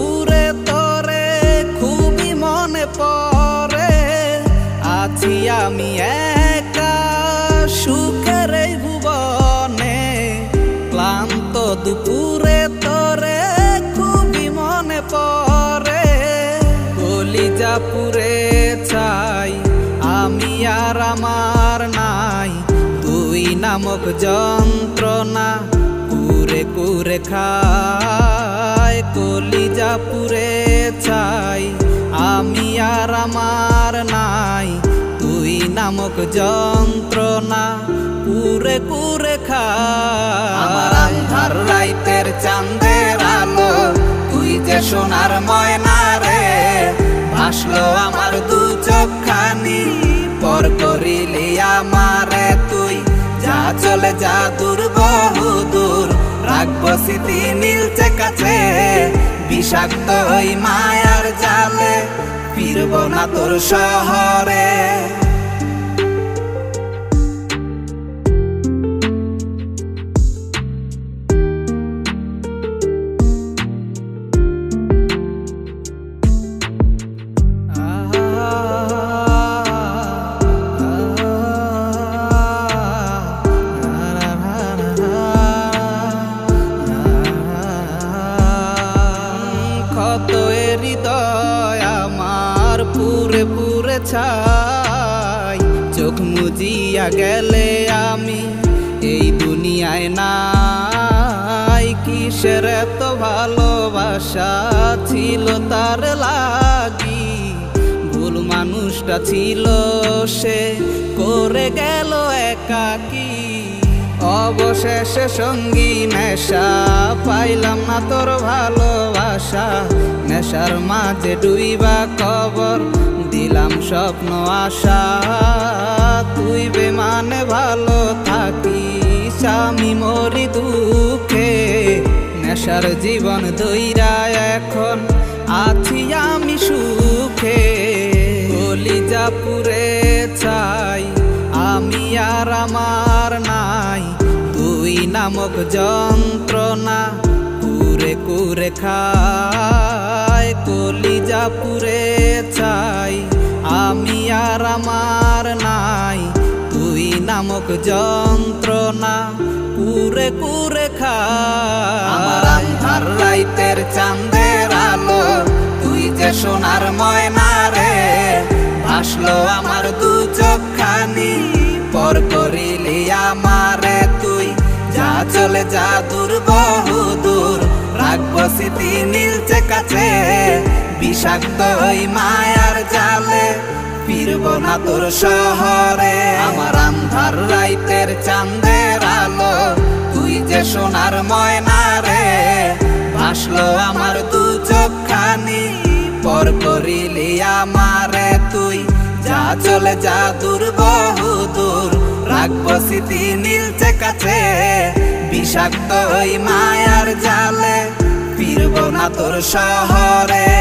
দুপুরে তোরে খুবই মনে পড়ে। আছি আমি একা সুখের এই ভুবনে, ক্লান্ত দুপুরে তোরে খুবই মনে পড়ে। কলিজা পুড়ে ছাই আমি আর আমার নাই, তুই নামক যন্ত্রণা কুরে কুরে খায়। কলিজা পুড়ে ছাই আমি আর আমার নাই, তুই নামক যন্ত্রণা কুরে কুরে খায়। আমার আন্ধার রাইতের চাঁদের আলো তুই যে সোনার ময়না রে, ভাসলো আমার দু চোখখানি পর করিলি আমারে তুই। যা চলে যা দূর বহু দূর, রাখবো স্মৃতি নীলচে কাছে। বিষাক্ত ওই মায়ার জালে ফিরবো না তোর শহরে। হৃদয় আমার পুরে পুরে ছাই, চোখ মুজিয়া গেলে আমি এই দুনিয়ায় নাই। কিসের এত ভালোবাসা ছিল তার লাগি, ভুল মানুষটা ছিল সে করে গেল একাকী। অবশেষে সঙ্গী নেশা পাইলাম না তোর ভালোবাসা, নেশার মাঝে ডুইবা কবর দিলাম স্বপ্ন আশা। তুই বেমানে ভালো থাকিস আমি মরি দুঃখে, নেশার জীবন দইরা এখন আছি আমি সুখে। কলিজা পুড়ে ছাই আমি আর আমার নাই, তুই নামক যন্ত্রণা কুরে কুরে খায়। কলিজা পুড়ে ছাই আমি আর আমার নাই, তুই নামক যন্ত্রণা কুরে কুরে খায়। আমার আন্ধার রাইতের চাঁদের আলো তুই যে সোনার ময়না রে, ভাসলো আমার দু চোখখানি পর করিলি আমারে তুই। যা চলে যা দূর বহু দূর, রাখবো স্মৃতি নীলচে কাছে। বিষাক্ত ওই মায়ার জালে ফিরবো না তোর শহরে। আমার আন্ধার রাইতের চাঁদের আলো তুই যে সোনার ময়না রে, ভাসলো আমার দু চোখখানি পর করিলি আমারে তুই। যা চলে যা দূর বহু দূর, রাখবো স্মৃতি নীলচে কাছে। বিষাক্ত ওই মায়ার জালে ফিরবো না তোর শহরে।